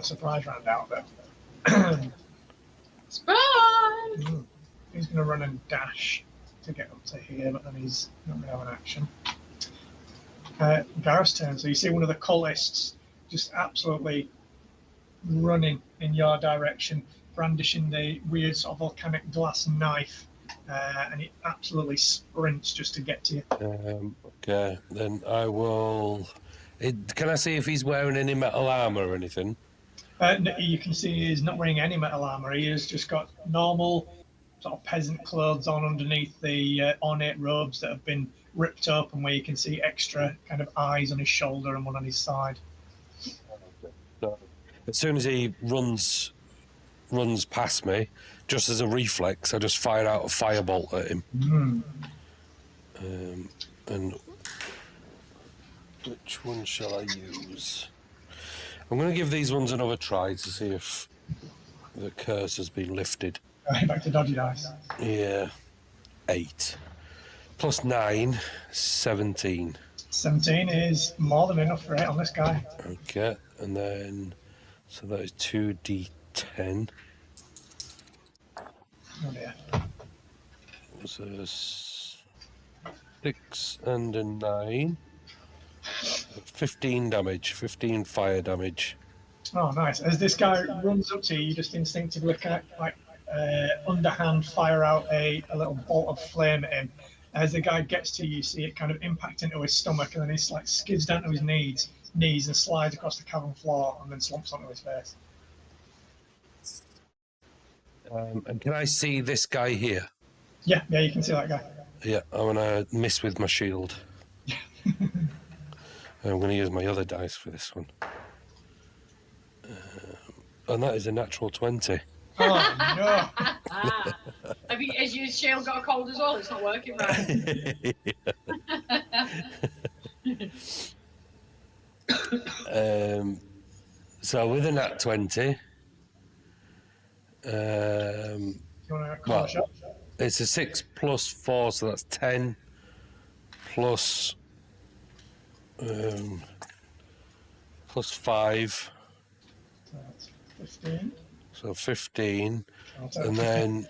the surprise round out there. Surprise! He's going to run and dash to get up to here, but then he's not going to have an action. Gareth's turn. So you see one of the cultists just absolutely running in your direction, brandishing the weird sort of volcanic glass knife, and he absolutely sprints just to get to you. Okay, then I will... Can I see if he's wearing any metal armour or anything? You can see he's not wearing any metal armour. He has just got normal sort of peasant clothes on underneath the ornate robes that have been ripped open, where you can see extra kind of eyes on his shoulder and one on his side. So, as soon as he runs past me, just as a reflex, I just fire out a firebolt at him. And which one shall I use? I'm going to give these ones another try to see if the curse has been lifted. Back to dodgy dice. Yeah. 8. Plus 9, 17. 17 is more than enough for it on this guy. Okay, and then, so that is 2d10. Oh dear. So 6 and a 9. 15 damage, 15 fire damage. Oh, nice. As this guy runs up to you, you just instinctively kind of like underhand fire out a little bolt of flame at him. As the guy gets to you, you see it kind of impact into his stomach, and then he like skids down to his knees and slides across the cavern floor and then slumps onto his face. And can I see this guy here? Yeah, you can see that guy. Yeah, I'm going to miss with my shield. I'm going to use my other dice for this one. And that is a natural 20. Oh, no. Has your shield got a cold as well? It's not working right. So with a nat 20, You want to call a shot? it's a 6 plus 4, so that's 10 plus plus 5. So that's 15. So 15. And then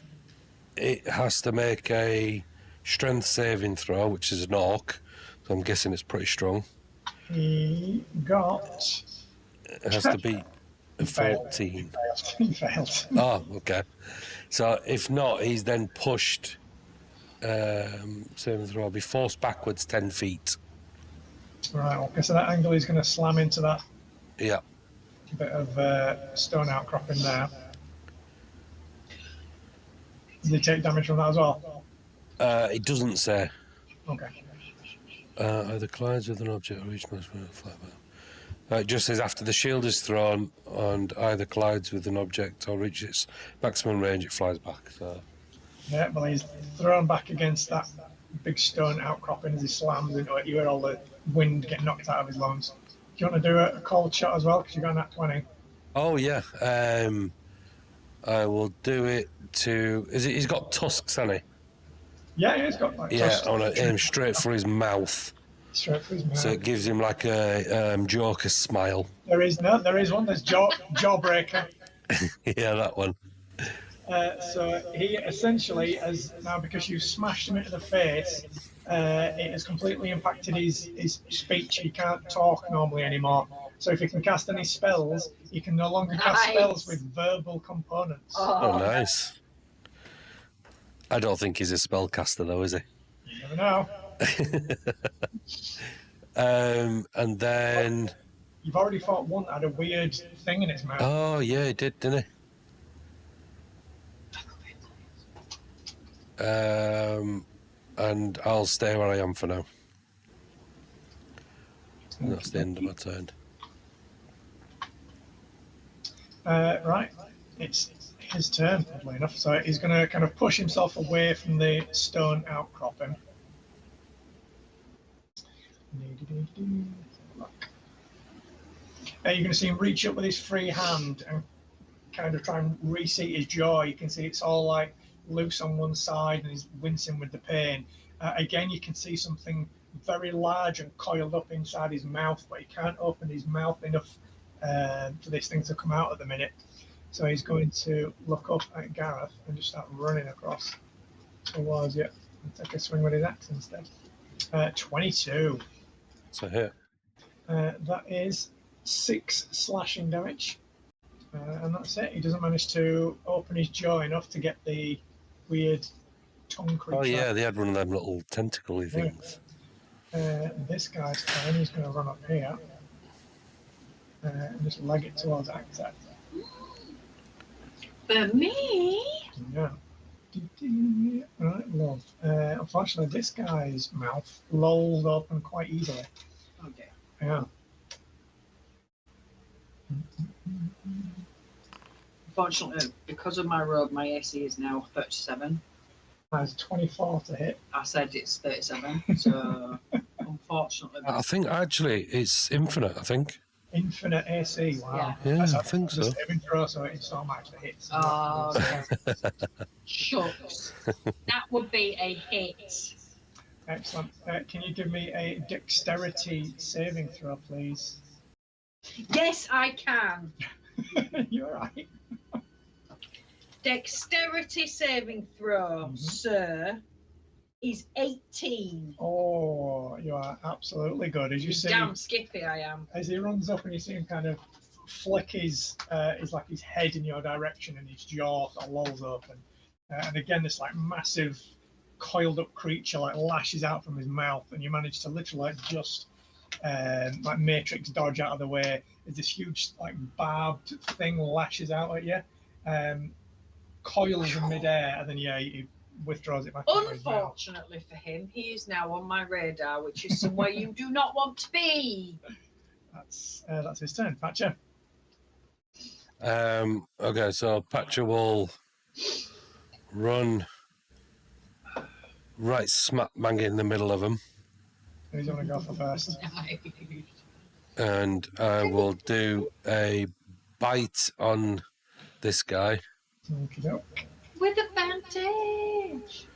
it has to make a strength saving throw, which is an orc. So I'm guessing it's pretty strong. He got... It has to be a 14. He failed. Oh, okay. So if not, he's then pushed, saving throw, I'll be forced backwards 10 feet. Right, okay, so that angle is going to slam into that Yeah. bit of stone outcropping there. Did he take damage from that as well? It doesn't say. Okay. Either collides with an object or reach maximum fly back. It just says after the shield is thrown and either collides with an object or reaches its maximum range, it flies back. So. Yeah, well, he's thrown back against that big stone outcropping as he slams into it. You hear all the wind get knocked out of his lungs. Do you want to do a cold shot as well? Because you got that 20. Oh, yeah. I will do it to... He's got tusks, hasn't he? Yeah, he's got like... Yeah, I want to aim straight for his mouth. Straight for his mouth. So it gives him like a Joker smile. There is one. There's Jawbreaker. Yeah, that one. So he essentially, because you smashed him into the face, it has completely impacted his speech. He can't talk normally anymore. So if he can cast any spells, he can no longer cast spells with verbal components. Oh, nice. I don't think he's a spellcaster, though, is he? You never know. And then... You've already fought one that had a weird thing in its mouth. Oh, yeah, he did, didn't he? And I'll stay where I am for now. And that's the end of my turn. Right, it's his turn, oddly enough. So he's going to kind of push himself away from the stone outcropping. You're going to see him reach up with his free hand and kind of try and reseat his jaw. You can see it's all like loose on one side and he's wincing with the pain. Again, you can see something very large and coiled up inside his mouth, but he can't open his mouth enough for this thing to come out at the minute. So he's going to look up at Gareth and just start running across towards you and take a swing with his axe instead. 22. It's a hit. That is 6 slashing damage. And that's it. He doesn't manage to open his jaw enough to get the weird tongue creature. Oh yeah, they had one of them little tentacle-y things. This guy's turn. He's going to run up here and just leg it towards Actor. For me? Yeah. Right, love. Unfortunately, this guy's mouth lolled open quite easily. Okay. Yeah. Unfortunately, because of my robe, my AC is now 37. Has 24 to hit. I said it's 37, so unfortunately. I think actually it's infinite. I think. Infinite AC. Wow. Yeah, That's I think so. The saving throw, so it's automatically hits. Oh, okay. Shucks. That would be a hit. Excellent. Can you give me a dexterity saving throw, please? Yes, I can. You're right. Dexterity saving throw, sir, is 18. Oh, you are absolutely good. As you see, Damn skippy I am. as he runs up and you see him kind of flick his head in your direction and his jaw sort of lolls open. And again, this like massive coiled up creature like lashes out from his mouth, and you manage to literally like just like Matrix dodge out of the way as this huge like barbed thing lashes out at you. Coils in midair, and then he withdraws it back. Unfortunately for him, he is now on my radar, which is somewhere you do not want to be. That's his turn. Patcher. Okay, so Patcher will run right smack bang in the middle of them, Who's going to go for first? and I will do a bite on this guy. Okey-doke. With advantage.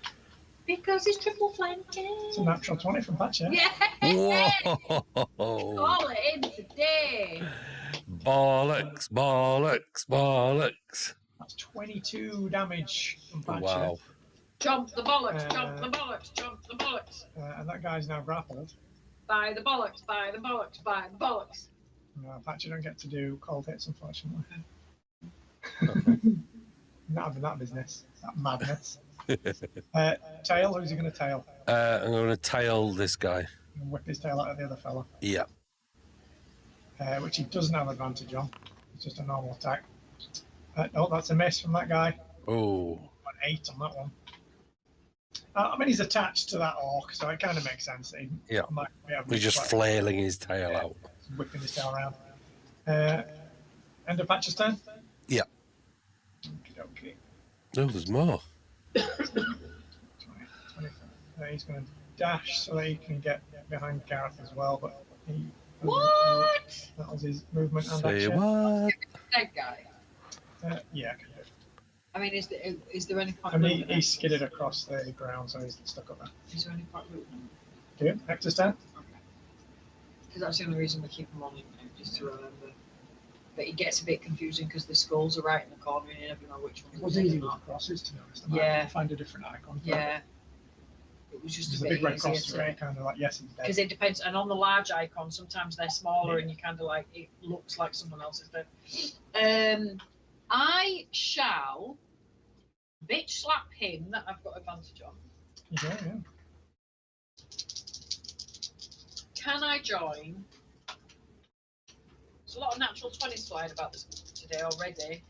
Because it's triple flanking. It's a natural 20 from Patcher. Yeah. Whoa! Call it in today. Bollocks, bollocks, bollocks. That's 22 damage from Patcher. Wow. Jump the bollocks, jump the bollocks, jump the bollocks. And that guy's now grappled. By the bollocks, by the bollocks, by the bollocks. No, Patcher don't get to do cold hits, unfortunately. Not having that business. That madness. Tail, who's he going to tail? I'm going to tail this guy. And whip his tail out of the other fella. Yeah. Which he doesn't have advantage on. It's just a normal attack. No, that's a miss from that guy. Oh. An 8 on that one. I mean, he's attached to that orc, so it kind of makes sense. That he might be able to He's just flailing his tail out. Whipping his tail around. End of Patcher's turn? Yeah. Okay. Oh, there's more. 20. He's going to dash so that he can get behind Gareth as well, but he... What? That was his movement and Say action. what? That guy. Yeah, I can do it. I mean, is there any point? I mean, he skidded across the ground, so he's stuck up there. Is there any point rooting him? Do you? Hector's turn? Okay. Because that's the only reason we keep him on, just to remember. But it gets a bit confusing because the skulls are right in the corner and you never know which one. It was easy with the crosses, to be honest. I might find a different icon. Yeah. It was just There's a a bit big red easier cross to it, kind of like, yes, he's dead. because it depends, and on the large icon, sometimes they're smaller and you kind of like, it looks like someone else is dead. I shall bitch slap him that I've got advantage on. Yeah, yeah. Can I join? There's a lot of natural 20s flying about this today already.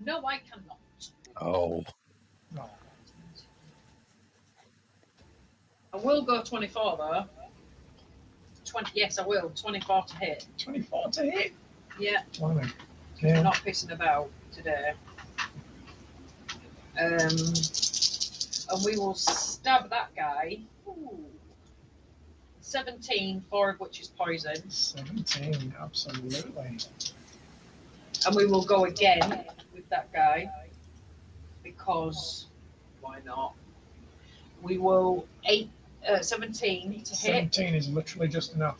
No, I cannot. Oh. No. I will go 24 though. 20, yes, I will. 24 to hit. 24 to hit? Yeah. Blimey. I'm Yeah. not pissing about today. And we will stab that guy. Ooh. 17, 4 of which is poison. 17, absolutely. And we will go again with that guy. Because why not? We will 17 to hit. 17 is literally just enough.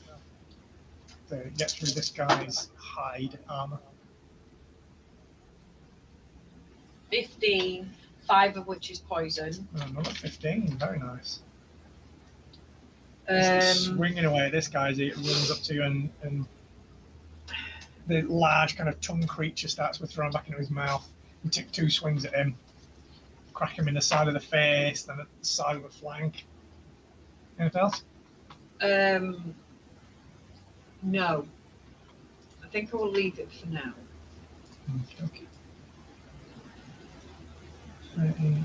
to get through this guy's hide armor. 15, 5 of which is poison. Another 15, very nice. Um, Swinging away at this guy as he runs up to you, and the large kind of tongue creature starts withdrawing back into his mouth. You take 2 swings at him, crack him in the side of the face, then at the side of the flank. Anything else? No. I think I will leave it for now. Okay. 30,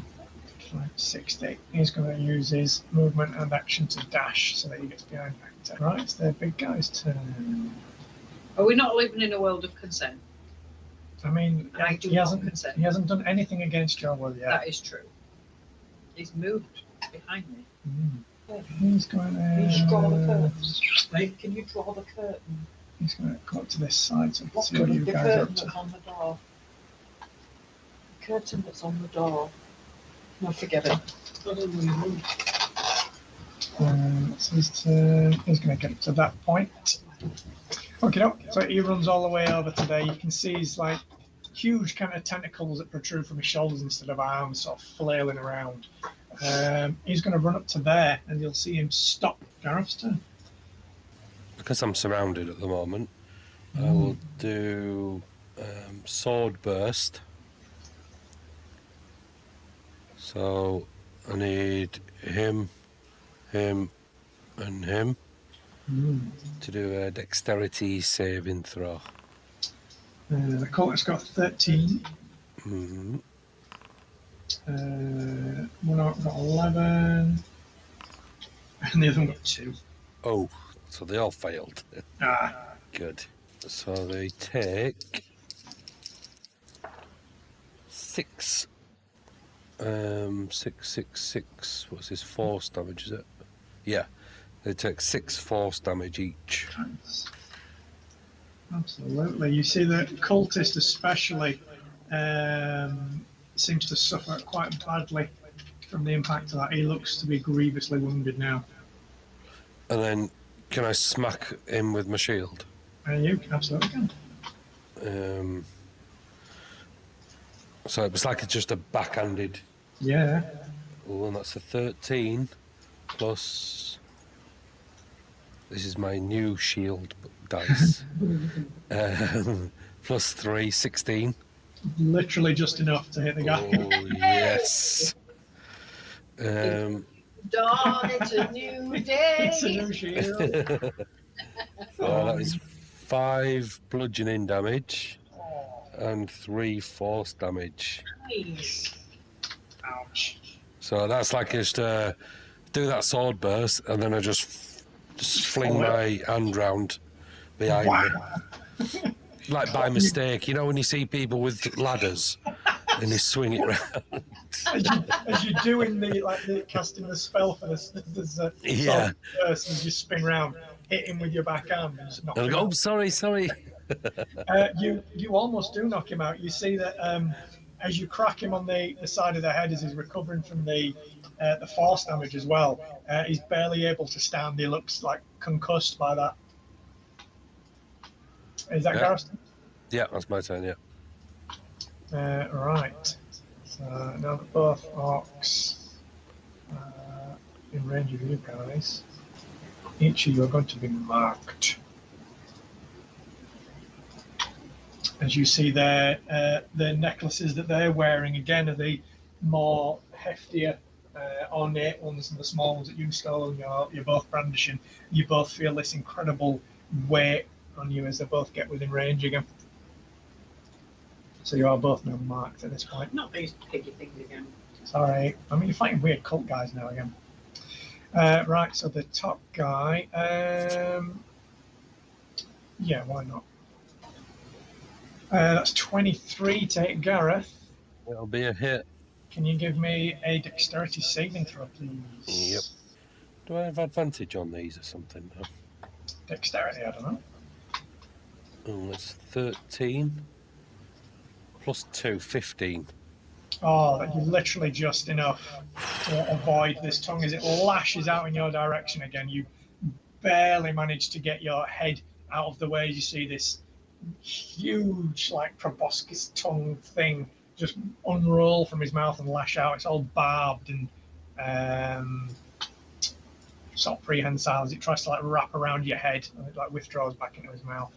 60. He's going to use his movement and action to dash so that he gets behind Hector. Right, it's the big guy's turn. Are we not living in a world of consent? I mean, he hasn't done anything against your will yet. That is true. He's moved behind me. He's going to... Can you draw the curtain? Wait, can you draw the curtain? He's going to come up to this side so we can What's see what you the guys are up curtain to. that's on the door? The curtain that's on the door. No, forget it. It's his turn. He's going to get up to that point. Okay, no. So he runs all the way over to there. You can see he's like huge kind of tentacles that protrude from his shoulders instead of arms, sort of flailing around. He's going to run up to there, and you'll see him stop. Gareth's turn. Because I'm surrounded at the moment, I will do sword burst. So I need him, and him to do a dexterity saving throw. The cultist's got 13. Mm-hmm. One of them got 11. And the other one got 2. Oh, so they all failed. Good. So they take 6. 6. What's this? Force damage, is it? Yeah. They take 6 force damage each. Absolutely. You see the cultist especially seems to suffer quite badly from the impact of that. He looks to be grievously wounded now. And then can I smack him with my shield? And you absolutely can. So it was like it's just a backhanded. Yeah. Oh, and that's a 13 plus. This is my new shield dice. Plus 3, 16. Literally just enough to hit the guy. Oh, yes. Dawn, it's a new day. It's a new shield. That is 5 bludgeoning damage and 3 force damage. Nice. Ouch. So that's like just do that sword burst, and then I just fling my hand round behind me. Like by mistake, you know when you see people with ladders and they swing it round. As you're doing the casting the spell for this, there's a Yeah. burst and you spin round, hit him with your backhand and just knock And I him go, out. oh, sorry. You almost do knock him out. You see that as you crack him on the side of the head as he's recovering from the force damage as well, he's barely able to stand. He looks like concussed by that. Is that Gareth? Yeah, that's my turn, yeah. Right. So now that both orcs in range of you guys, each of you are going to be marked. As you see there, the necklaces that they're wearing again are the more heftier, ornate ones, and the small ones that you stole and you're both brandishing. You both feel this incredible weight on you as they both get within range again. So you are both now marked at this point. Not these piggy things again. Sorry. I mean, you're fighting weird cult guys now again. Right, so the top guy. Yeah, why not? That's 23 to hit Gareth. It'll be a hit. Can you give me a dexterity saving throw, please? Yep. Do I have advantage on these or something? No. Dexterity, I don't know. Oh, that's 13. Plus 2, 15. Oh, you're literally just enough to avoid this tongue as it lashes out in your direction again. You barely manage to get your head out of the way, you see this huge, like, proboscis tongue thing just unroll from his mouth and lash out. It's all barbed and sort of prehensile as it tries to like wrap around your head and it like withdraws back into his mouth.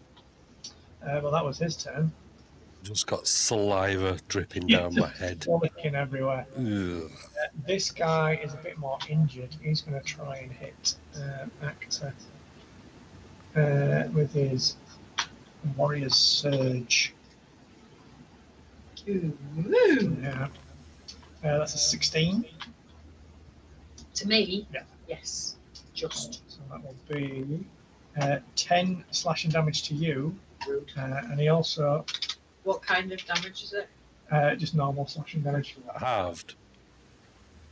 Well, that was his turn. Just got saliva dripping down my head. Frolicking everywhere. Ugh. This guy is a bit more injured. He's going to try and hit Actor with his Warrior's Surge. Ooh. Yeah. That's a 16. To me? Yeah. Yes. Just. So that will be 10 slashing damage to you. Rude. And he also... What kind of damage is it? Just normal slashing damage. Halved.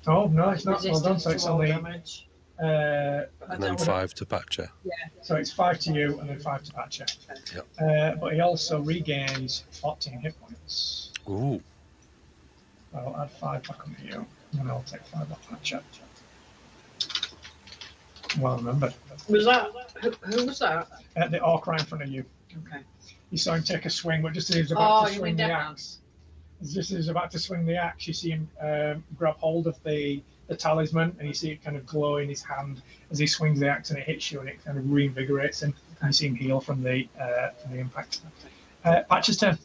Oh, no, it's not. Well done. Resistance So it's to all only... damage. And then 5 to Patcher. Yeah. So it's 5 to you and then 5 to Patcher. Yep. But he also regains 14 hit points. Ooh. I'll add 5 back onto you, and then I'll take 5 off Patcher. Well remembered. Was that who was that? The orc right in front of you. Okay. You saw him take a swing, but just as he was about to you swing mean the Dead axe, just as he was about to swing the axe, you see him grab hold of the talisman, and you see it kind of glow in his hand as he swings the axe, and it hits you, and it kind of reinvigorates him. And you see him heal from the impact. Patcher's turn.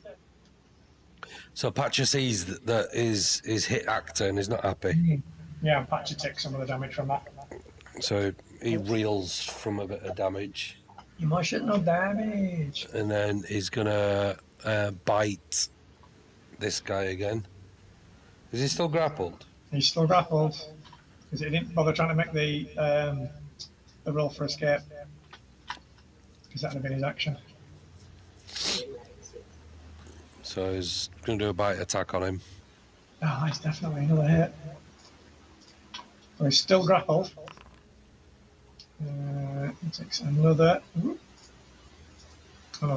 So Patcher sees that his hit Actor and is not happy. Yeah, and Patcher takes some of the damage from that. So he reels from a bit of damage. You must shit no damage. And then he's gonna bite this guy again. Is he still grappled? He's still grappled because he didn't bother trying to make the roll for escape because that would have been his action. So he's gonna do a bite attack on him. Oh, it's definitely another hit. So he's still grappled. He takes another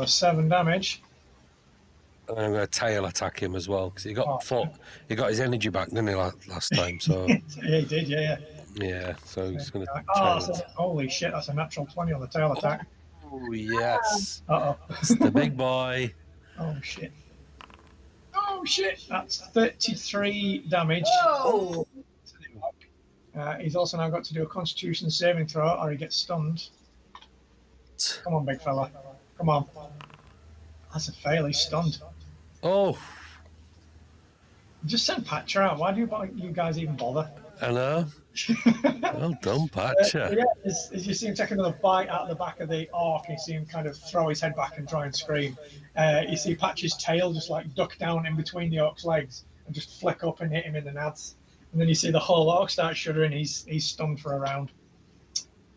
7 damage. And then I'm gonna tail attack him as well because he got he got his energy back, didn't he, last time? So Yeah, he did. Yeah. yeah. So he's gonna. Holy shit! That's a natural 20 on the tail attack. Oh yes. Uh oh. It's the big boy. Oh shit. Oh shit! That's 33 damage. Oh. He's also now got to do a Constitution saving throw, or he gets stunned. Come on, big fella. Come on. That's a fail. He's stunned. Oh, Just send Patcher out. Why do you guys even bother? I know. Well done, Patcher. Yeah, as you see him take another bite out of the back of the orc, you see him kind of throw his head back and try and scream. You see Patcher's tail just like duck down in between the orc's legs and just flick up and hit him in the nads. And then you see the whole orc start shuddering. He's stunned for a round.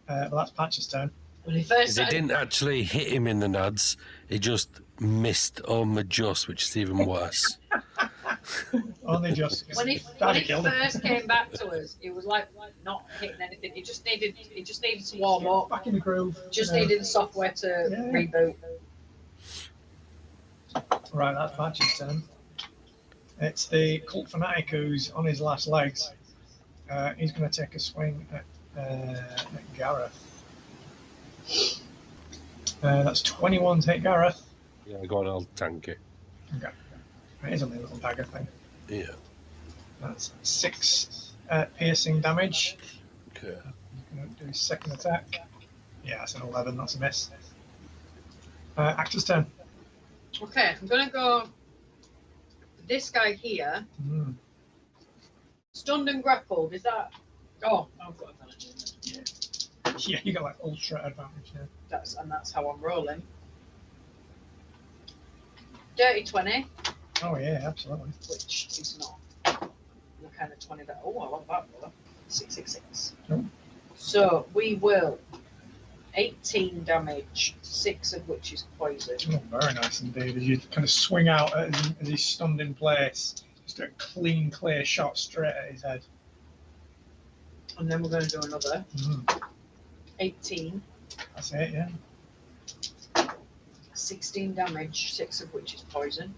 But that's Patcher's turn. When he first He didn't actually hit him in the nads. He just missed on the just, which is even worse. Only just. When he first came back to us, it was like not hitting anything. He just needed to warm up. Back in the groove. Just needed the software to reboot. Right, that's Patcher's turn. It's the cult fanatic who's on his last legs. He's going to take a swing at Gareth. That's 21 to hit Gareth. Yeah, go on, I'll tank it. Okay. It is only a little dagger thing. Yeah. That's 6 piercing damage. Okay. He's going to do his second attack. Yeah, that's an 11. That's a miss. Actor's turn. Okay, I'm gonna go. This guy here, stunned and grappled. Is that? Oh, I've got advantage. Yeah, you got like ultra advantage now. That's how I'm rolling. Dirty 20, Oh yeah, absolutely. which is not the kind of 20 that. Oh, I love that roller. 666. Nope. So we will 18 damage, 6 of which is poison. Oh, very nice indeed. As you kind of swing out as he's stunned in place, just a clean, clear shot straight at his head. And then we're going to do another 18. That's it, yeah. 16 damage, 6 of which is poison.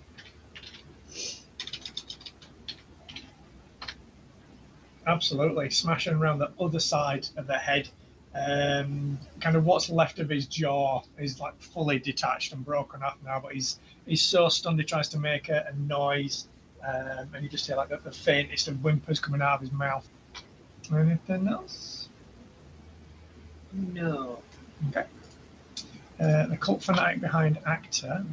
Absolutely. Smashing around the other side of the head Kind of what's left of his jaw is like fully detached and broken off now, but he's so stunned he tries to make a noise, and you just hear like the faintest of whimpers coming out of his mouth. Anything else? No. Okay. The cult fanatic behind actor,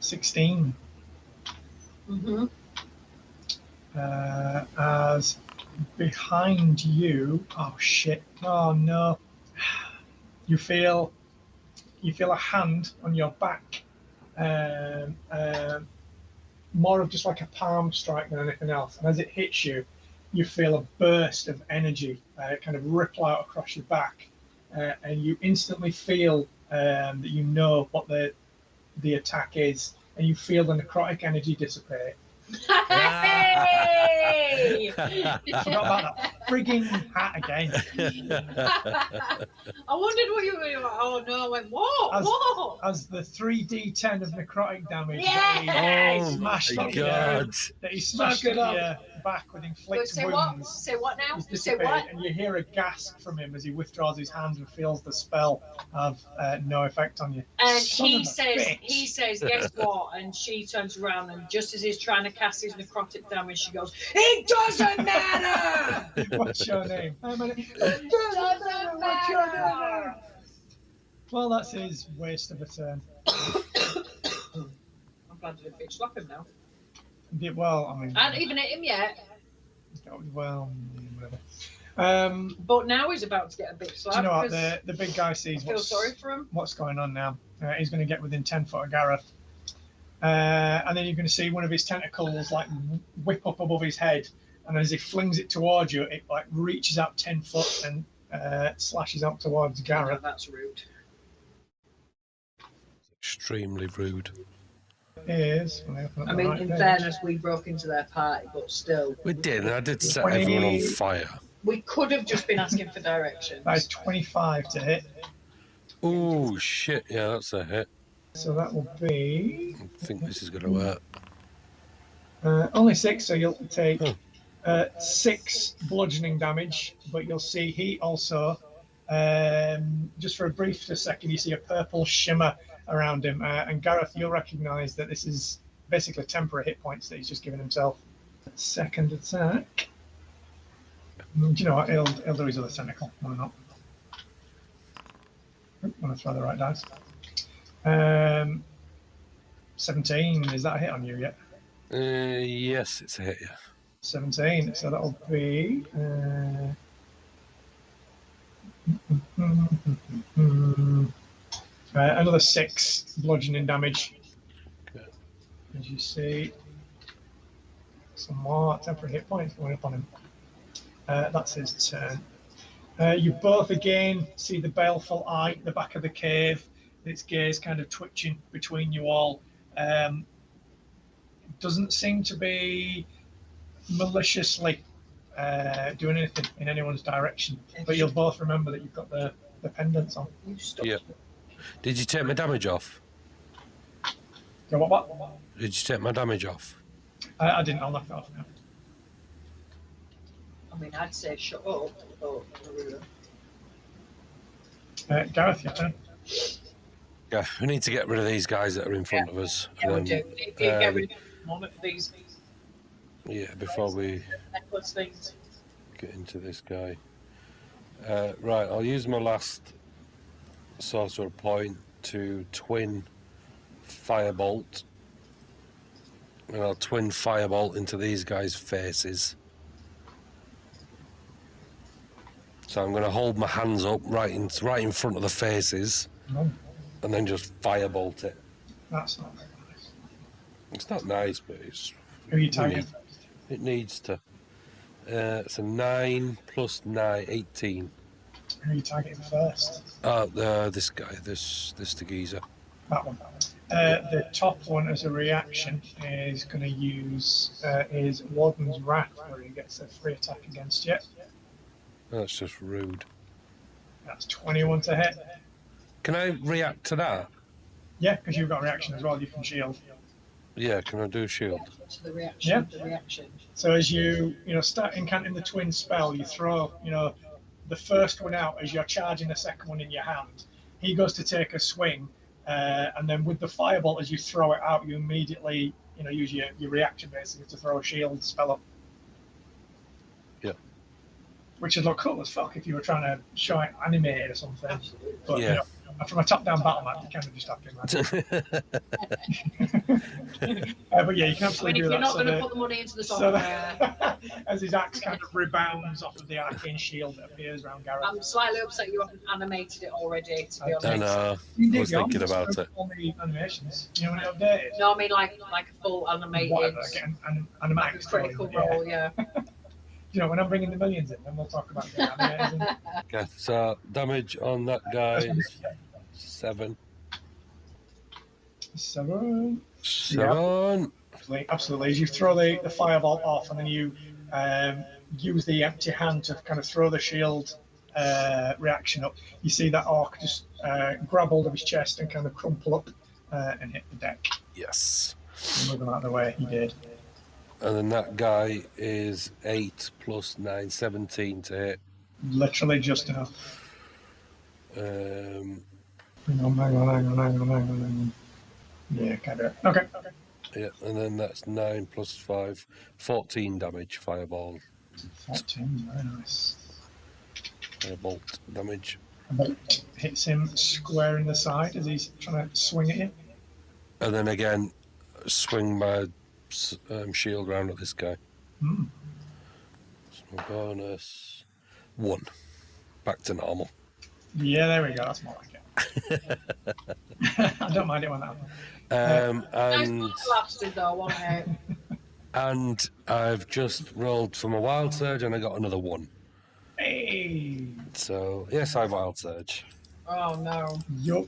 16. Mm-hmm. As behind you, oh shit, oh no, you feel a hand on your back, more of just like a palm strike than anything else, and as it hits you, you feel a burst of energy kind of ripple out across your back, and you instantly feel that you know what the attack is, and you feel the necrotic energy dissipate. Hey! Forgot about that frigging hat again. I wondered what you were like. Oh no! I went whoa. As the 3d10 of necrotic damage Yes! that he smashed into your back with inflict wounds. Say what now? Say what? And you hear a gasp from him as he withdraws his hand and feels the spell have no effect on you. And Son he of a says, bitch. guess what? And she turns around, and just as he's trying to cast his necrotic damage, she goes, "It doesn't matter." What's your name? It doesn't matter. Well, that's his waste of a turn. I'm glad I didn't bitch slap him now. Yeah, well, I mean, I haven't even hit him yet. Well, whatever. But now he's about to get a bitch slap. Do you know what? because The big guy sees I feel sorry for him. what's going on now. He's going to get within 10 foot of Gareth. And then you're going to see one of his tentacles like whip up above his head. And as he flings it towards you, it like reaches out 10 foot and slashes out towards Gareth. That's rude. Extremely rude. It is. I mean, in fairness, we broke into their party, but still. We did, and I did set 20. everyone on fire. We could have just been asking for directions. That is 25 to hit. Oh, shit. Yeah, that's a hit. So that will be I think this is going to work. only 6, so you'll take 6 bludgeoning damage. But you'll see he also, just for a brief second, you see a purple shimmer around him. And Gareth, you'll recognise that this is basically temporary hit points that he's just given himself. Second attack. Do you know what? He'll do his other tentacle. Why not? I want to throw the right dice. 17. Is that a hit on you yet? Yes, it's a hit, yeah. 17. So that'll be. Another 6 bludgeoning damage. Okay. As you see, some more temporary hit points going up on him. That's his turn. You both again see the baleful eye at the back of the cave, its gaze kind of twitching between you all. Doesn't seem to be maliciously doing anything in anyone's direction, but you'll both remember that you've got the pendants on. Yeah. Did you take my damage off? So what? Did you take my damage off? I didn't. I'll knock that off now. I mean, I'd say shut up. Gareth, your turn. Yeah, we need to get rid of these guys that are in front of us. Yeah, we do. We need to get rid of one of these Yeah, before we necklace things. get into this guy. Right, I'll use my last sorcerer point to twin firebolt. And I'll twin firebolt into these guys' faces. So I'm going to hold my hands up right in front of the faces, No, and then just firebolt it. that's not very nice. It's not nice, but it's Who are you targeting? it needs to. It's a 9 plus 9, 18. Who are you targeting first? This guy, this the geezer. That one. The top one, as a reaction, is going to use his Warden's Wrath, where he gets a free attack against you. That's just rude. That's 21 to hit. Can I react to that? Yeah, because you've got a reaction as well. You can shield. Yeah, can I do a shield? To the reaction. Yeah. The reaction. So as you start incanting the twin spell, you throw the first one out as you're charging the second one in your hand. He goes to take a swing, and then with the firebolt, as you throw it out, you immediately, use your reaction basically to throw a shield spell up. Yeah. Which would look cool as fuck if you were trying to show it animated or something. Absolutely. But Yeah. From a top-down battle map, you kind of just have to imagine. But yeah, you can I absolutely mean, if do you're that. not going to put the money into the software, As his axe kind of rebounds off of the arcane shield that appears around Gareth. I'm slightly upset you haven't animated it already, to be I honest. know. You I did, was you thinking almost about wrote it. all the animations. When it updated. No, I mean like a full animated, Whatever, like a animatic critical drawing, role, yeah. When I'm bringing the millions in, then we'll talk about the animators. Okay, so damage on that guy is 7. 7. 7. Absolutely. As you throw the firebolt off, and then you use the empty hand to kind of throw the shield reaction up, you see that orc just grab hold of his chest and kind of crumple up and hit the deck. Yes. Move him out of the way. He did. And then that guy is 8 plus 9, 17 to hit. Literally just enough. Um, Hang on. Yeah, can't do it. Okay. yeah, and then that's 9 plus 5, 14 damage, fireball, 14, very nice. firebolt damage. About hits him square in the side as he's trying to swing at you. And then again, swing my shield round at this guy. Mm. So bonus 1. Back to normal. Yeah, there we go. That's more like it. I don't mind it when that happens. Nice And one lasted though, wasn't it? and I've just rolled for my wild surge and I got another 1. Hey. So yes, I wild surge. Oh no. Yup.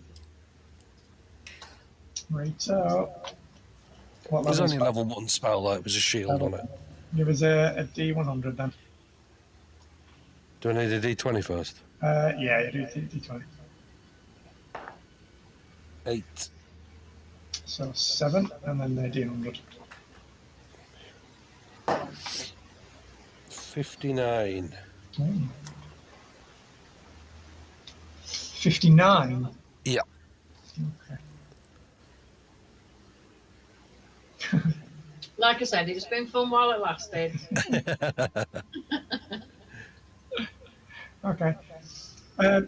Right. What It was level's only that? level 1 spell though, it was a shield on it. Give us a D100 then. Do I need a D20 first? Yeah, you do D20. 8. So 7, and then the D100. 59. 59. Yeah. Okay. Like I said, it's been fun while it lasted. Okay.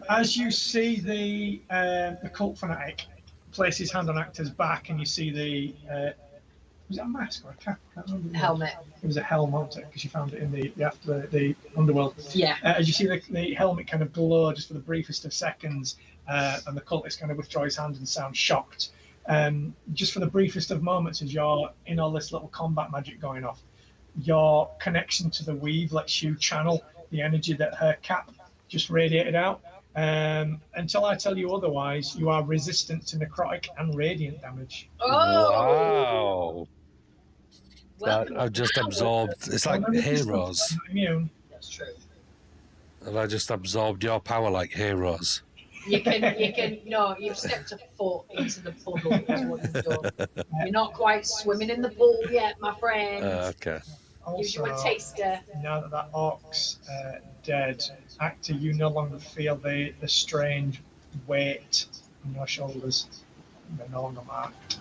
As you see the cult fanatic place his hand on Actor's back, and you see the was it a mask or a cap? I can't remember. Helmet. It was a helmet, wasn't it? Because you found it in the underworld. Yeah. As you see the helmet kind of glow just for the briefest of seconds, and the cultist kind of withdraw his hand and sound shocked. Just for the briefest of moments, as you're in all this little combat magic going off, your connection to the weave lets you channel the energy that her cap just radiated out. Until I tell you otherwise, you are resistant to necrotic and radiant damage. Oh. Wow. I've just absorbed. It's like heroes. Immune. That's true. Have I just absorbed your power like heroes? You can. No, you've stepped a foot into the puddle. Is what you've done. You're not quite swimming in the pool yet, my friend. Okay. Gives you a Also, taster. now that orc's dead, Actor, you no longer feel the strange weight on your shoulders. They're no longer marked.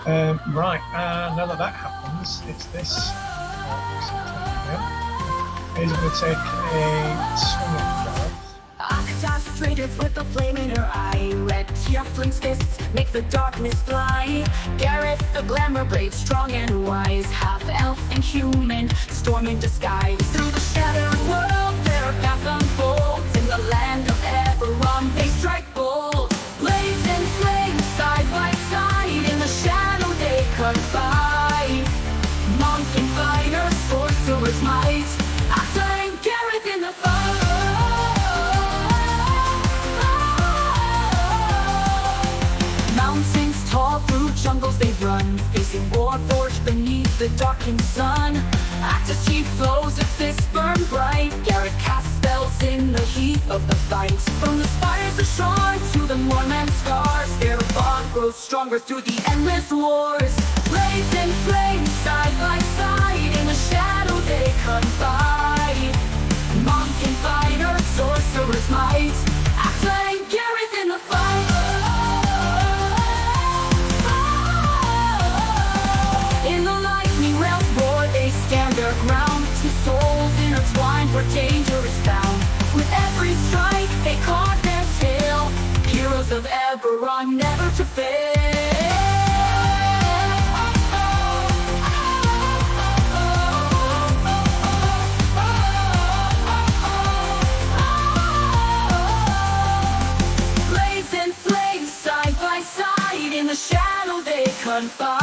Right, now that happens, it's this orc. He's going to take a swing at Gareth. Octa traders with the flame in her eye. Red tiefling's fists make the darkness fly. Gareth, the glamour blade, strong and wise. Half elf and human, storm in disguise. Through the shattered world, their path unfolds. In the land of Eberron, they strike bold. Blades and flames, side by side. In the shadow, they confide. Monk and fighter, sorcerer's might. Octa and Gareth in the fight. Mountains tall through jungles they run, facing war forged beneath the darkening sun. Actor's cheek flows a fist burn bright. Gareth casts spells in the heat of the fight. From the spires of shore to the moorman scars, their bond grows stronger through the endless wars. Blades and flames side by side, in the shadow they confide. fight. Acclaim Gareth in the fight. In the lightning realms roar, they stand their ground. Two souls intertwined where danger is found. With every strike, they carve their tale. Heroes of Eberron, never to fail. Blades and flames side by side, in the shadow they confide.